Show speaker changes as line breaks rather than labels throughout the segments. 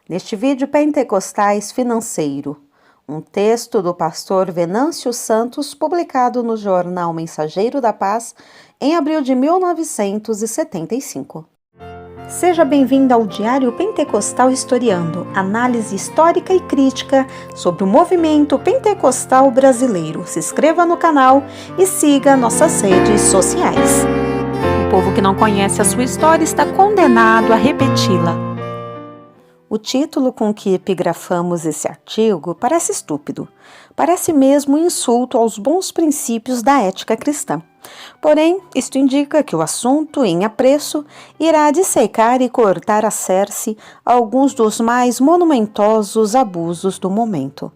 Neste vídeo, Pentecostais Financeiro, um texto do pastor Venâncio Santos, publicado no jornal Mensageiro da Paz, em abril de 1975. Seja bem-vindo ao Diário Pentecostal Historiando, análise histórica e crítica sobre o movimento pentecostal brasileiro. Se inscreva no canal e siga nossas redes sociais. O povo que não conhece a sua história está condenado a repeti-la. O título com que epigrafamos esse artigo parece estúpido. Parece mesmo um insulto aos bons princípios da ética cristã. Porém, isto indica que o assunto, em apreço, irá dissecar e cortar a cerce alguns dos mais monumentosos abusos do momento.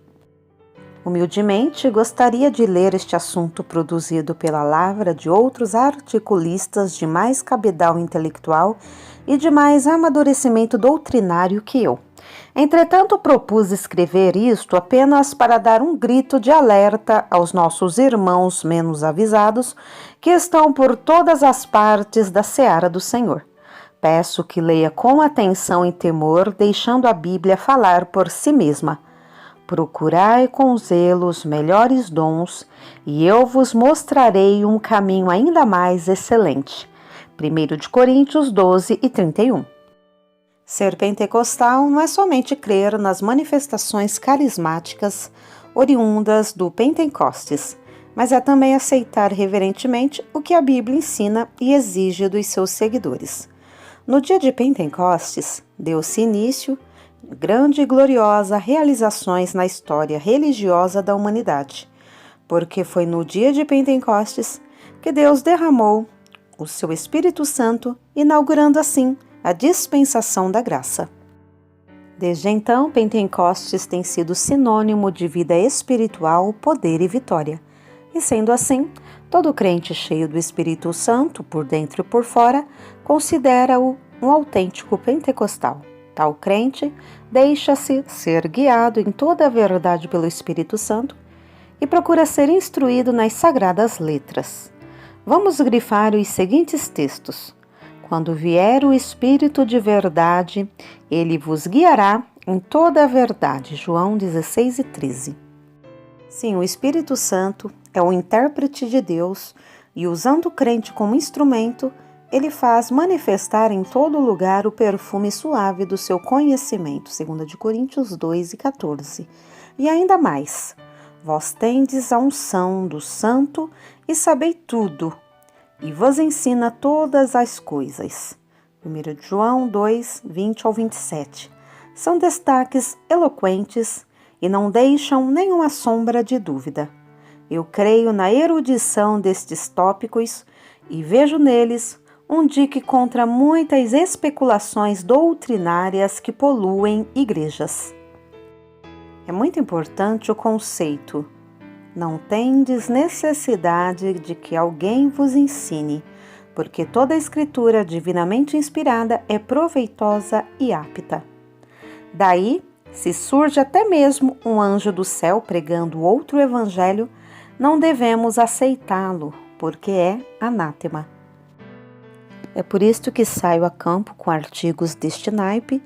Humildemente, gostaria de ler este assunto produzido pela lavra de outros articulistas de mais cabedal intelectual e de mais amadurecimento doutrinário que eu. Entretanto, propus escrever isto apenas para dar um grito de alerta aos nossos irmãos menos avisados que estão por todas as partes da seara do Senhor. Peço que leia com atenção e temor, deixando a Bíblia falar por si mesma. Procurai com zelo os melhores dons, e eu vos mostrarei um caminho ainda mais excelente. 1 Coríntios 12 e 31. Ser pentecostal não é somente crer nas manifestações carismáticas oriundas do Pentecostes, mas é também aceitar reverentemente o que a Bíblia ensina e exige dos seus seguidores. No dia de Pentecostes, deu-se início grande e gloriosa realizações na história religiosa da humanidade, porque foi no dia de Pentecostes que Deus derramou o seu Espírito Santo, inaugurando assim a dispensação da graça. Desde então, Pentecostes tem sido sinônimo de vida espiritual, poder e vitória. E sendo assim, todo crente cheio do Espírito Santo, por dentro e por fora, considera-o um autêntico pentecostal. Tal crente deixa-se ser guiado em toda a verdade pelo Espírito Santo e procura ser instruído nas sagradas letras. Vamos grifar os seguintes textos. Quando vier o Espírito de verdade, ele vos guiará em toda a verdade. João 16 e 13. Sim, o Espírito Santo é o intérprete de Deus e, usando o crente como instrumento, ele faz manifestar em todo lugar o perfume suave do seu conhecimento. 2 Coríntios 2 e 14. E ainda mais. Vós tendes a unção do Santo e sabei tudo, e vos ensina todas as coisas. 1 João 2, 20 ao 27. São destaques eloquentes e não deixam nenhuma sombra de dúvida. Eu creio na erudição destes tópicos e vejo neles um dique contra muitas especulações doutrinárias que poluem igrejas. É muito importante o conceito: não tendes necessidade de que alguém vos ensine, porque toda a Escritura divinamente inspirada é proveitosa e apta. Daí, se surge até mesmo um anjo do céu pregando outro evangelho, não devemos aceitá-lo, porque é anátema. É por isto que saio a campo com artigos deste naipe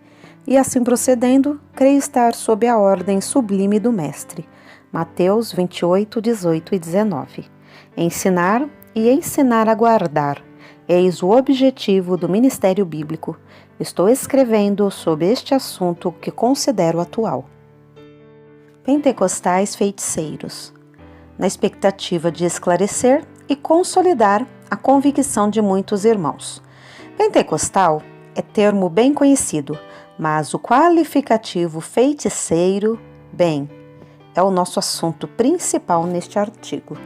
e, assim procedendo, creio estar sob a ordem sublime do Mestre. Mateus 28, 18 e 19. Ensinar e ensinar a guardar. Eis o objetivo do ministério bíblico. Estou escrevendo sobre este assunto que considero atual. Pentecostais feiticeiros. Na expectativa de esclarecer e consolidar a convicção de muitos irmãos. Pentecostal é termo bem conhecido, mas o qualificativo feiticeiro, bem, é o nosso assunto principal neste artigo.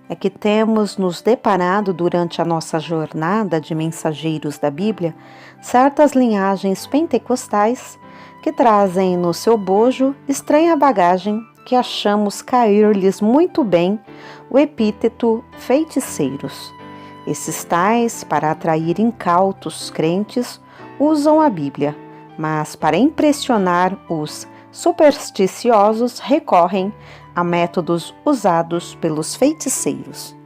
É que temos nos deparado durante a nossa jornada de mensageiros da Bíblia certas linhagens pentecostais que trazem no seu bojo estranha bagagem que achamos cair-lhes muito bem o epíteto feiticeiros. Esses tais, para atrair incautos crentes, usam a Bíblia, mas para impressionar os supersticiosos recorrem a métodos usados pelos feiticeiros.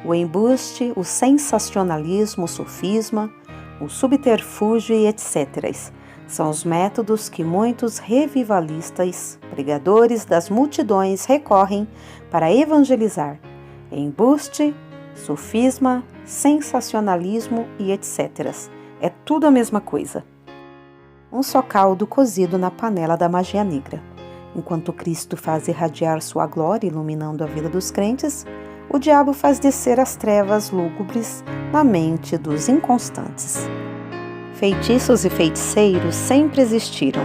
O embuste, o sensacionalismo, o sofisma, o subterfúgio e etc. São os métodos que muitos revivalistas, pregadores das multidões recorrem para evangelizar: embuste, sofisma, sensacionalismo e etc. É tudo a mesma coisa. Um só caldo cozido na panela da magia negra. Enquanto Cristo faz irradiar sua glória iluminando a vida dos crentes, o diabo faz descer as trevas lúgubres na mente dos inconstantes. Feitiços e feiticeiros sempre existiram,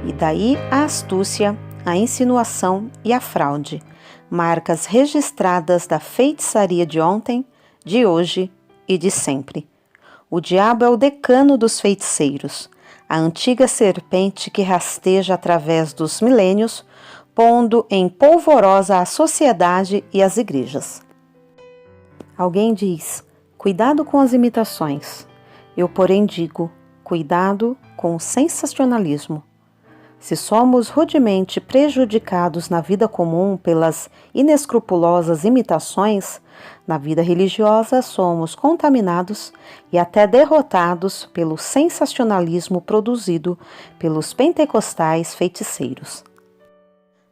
e daí a astúcia, a insinuação e a fraude, marcas registradas da feitiçaria de ontem, de hoje e de sempre. O diabo é o decano dos feiticeiros, a antiga serpente que rasteja através dos milênios, pondo em polvorosa a sociedade e as igrejas. Alguém diz: cuidado com as imitações. Eu, porém, digo: cuidado com o sensacionalismo. Se somos rudemente prejudicados na vida comum pelas inescrupulosas imitações, na vida religiosa somos contaminados e até derrotados pelo sensacionalismo produzido pelos pentecostais feiticeiros.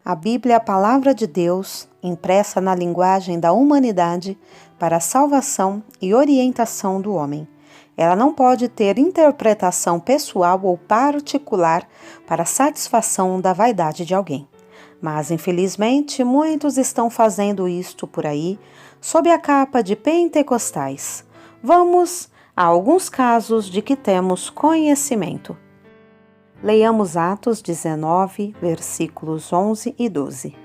A Bíblia é a palavra de Deus, impressa na linguagem da humanidade para a salvação e orientação do homem. Ela não pode ter interpretação pessoal ou particular para a satisfação da vaidade de alguém. Mas, infelizmente, muitos estão fazendo isto por aí, sob a capa de pentecostais. Vamos a alguns casos de que temos conhecimento. Leiamos Atos 19, versículos 11 e 12.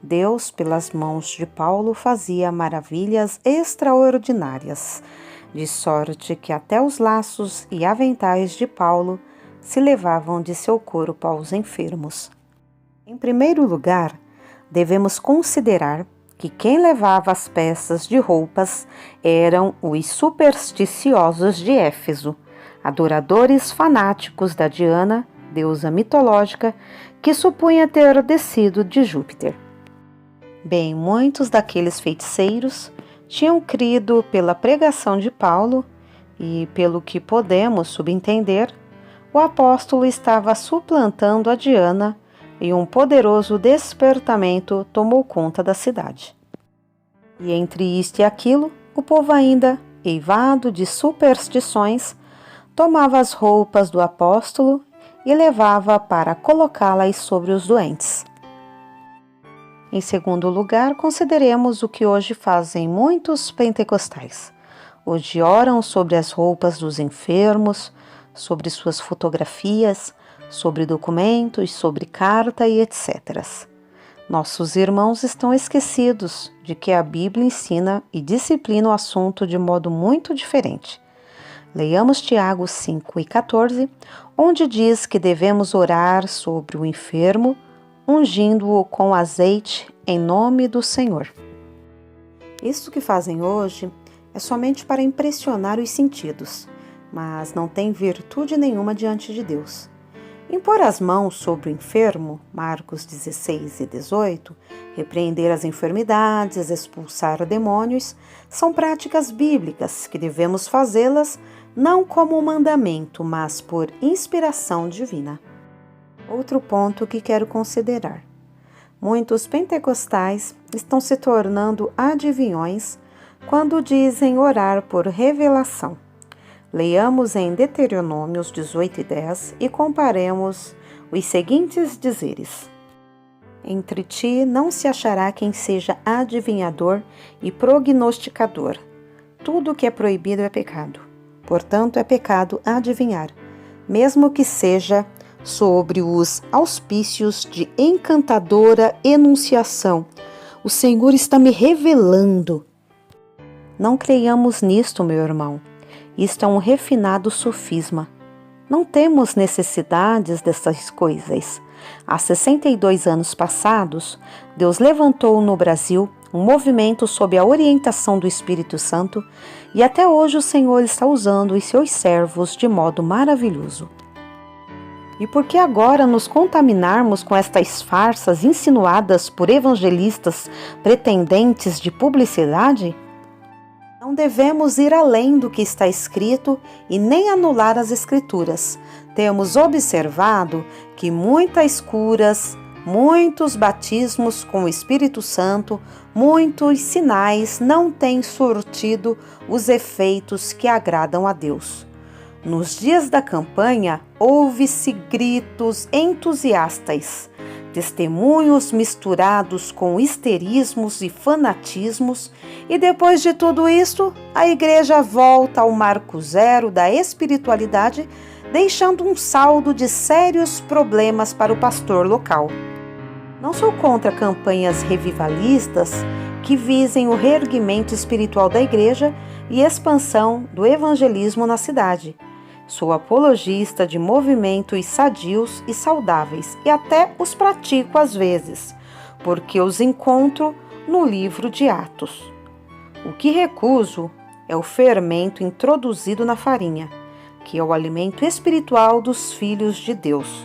Deus, pelas mãos de Paulo, fazia maravilhas extraordinárias, de sorte que até os laços e aventais de Paulo se levavam de seu corpo aos enfermos. Em primeiro lugar, devemos considerar que quem levava as peças de roupas eram os supersticiosos de Éfeso, adoradores fanáticos da Diana, deusa mitológica, que supunha ter descido de Júpiter. Bem, muitos daqueles feiticeiros tinham crido pela pregação de Paulo e, pelo que podemos subentender, o apóstolo estava suplantando a Diana e um poderoso despertamento tomou conta da cidade. E entre isto e aquilo, o povo ainda, eivado de superstições, tomava as roupas do apóstolo e levava para colocá-las sobre os doentes. Em segundo lugar, consideremos o que hoje fazem muitos pentecostais. Hoje oram sobre as roupas dos enfermos, sobre suas fotografias, sobre documentos, sobre carta e etc. Nossos irmãos estão esquecidos de que a Bíblia ensina e disciplina o assunto de modo muito diferente. Leiamos Tiago 5 e 14, onde diz que devemos orar sobre o enfermo, ungindo-o com azeite em nome do Senhor. Isto que fazem hoje é somente para impressionar os sentidos, mas não tem virtude nenhuma diante de Deus. Impor as mãos sobre o enfermo, Marcos 16 e 18, repreender as enfermidades, expulsar demônios, são práticas bíblicas que devemos fazê-las não como um mandamento, mas por inspiração divina. Outro ponto que quero considerar. Muitos pentecostais estão se tornando adivinhões quando dizem orar por revelação. Leiamos em Deuteronômios 18 e 10 e comparemos os seguintes dizeres. Entre ti não se achará quem seja adivinhador e prognosticador. Tudo o que é proibido é pecado. Portanto, é pecado adivinhar, mesmo que seja sobre os auspícios de encantadora enunciação. O Senhor está me revelando. Não creiamos nisto, meu irmão. Isto é um refinado sofisma. Não temos necessidades dessas coisas. Há 62 anos passados, Deus levantou no Brasil um movimento sob a orientação do Espírito Santo e até hoje o Senhor está usando os seus servos de modo maravilhoso. E por que agora nos contaminarmos com estas farsas insinuadas por evangelistas pretendentes de publicidade? Não devemos ir além do que está escrito e nem anular as Escrituras. Temos observado que muitas curas, muitos batismos com o Espírito Santo, muitos sinais não têm surtido os efeitos que agradam a Deus. Nos dias da campanha, houve-se gritos entusiastas, testemunhos misturados com histerismos e fanatismos, e depois de tudo isto, a igreja volta ao marco zero da espiritualidade, deixando um saldo de sérios problemas para o pastor local. Não sou contra campanhas revivalistas que visem o reerguimento espiritual da igreja e expansão do evangelismo na cidade. Sou apologista de movimentos sadios e saudáveis e até os pratico às vezes, porque os encontro no livro de Atos. O que recuso é o fermento introduzido na farinha, que é o alimento espiritual dos filhos de Deus.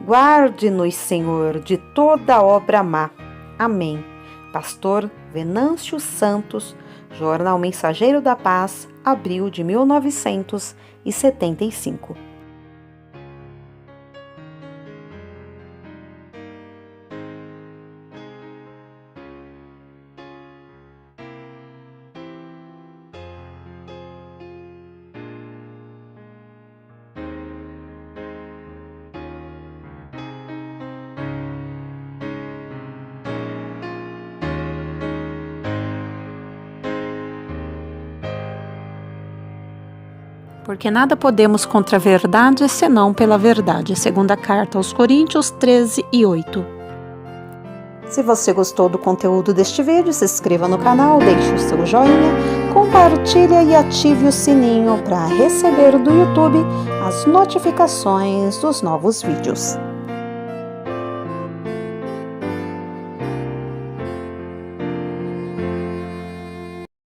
Guarde-nos, Senhor, de toda obra má. Amém. Pastor Venâncio Santos, Jornal Mensageiro da Paz, abril de 1975. Porque nada podemos contra a verdade, senão pela verdade. Segunda carta aos Coríntios 13:8. Se você gostou do conteúdo deste vídeo, se inscreva no canal, deixe o seu joinha, compartilhe e ative o sininho para receber do YouTube as notificações dos novos vídeos.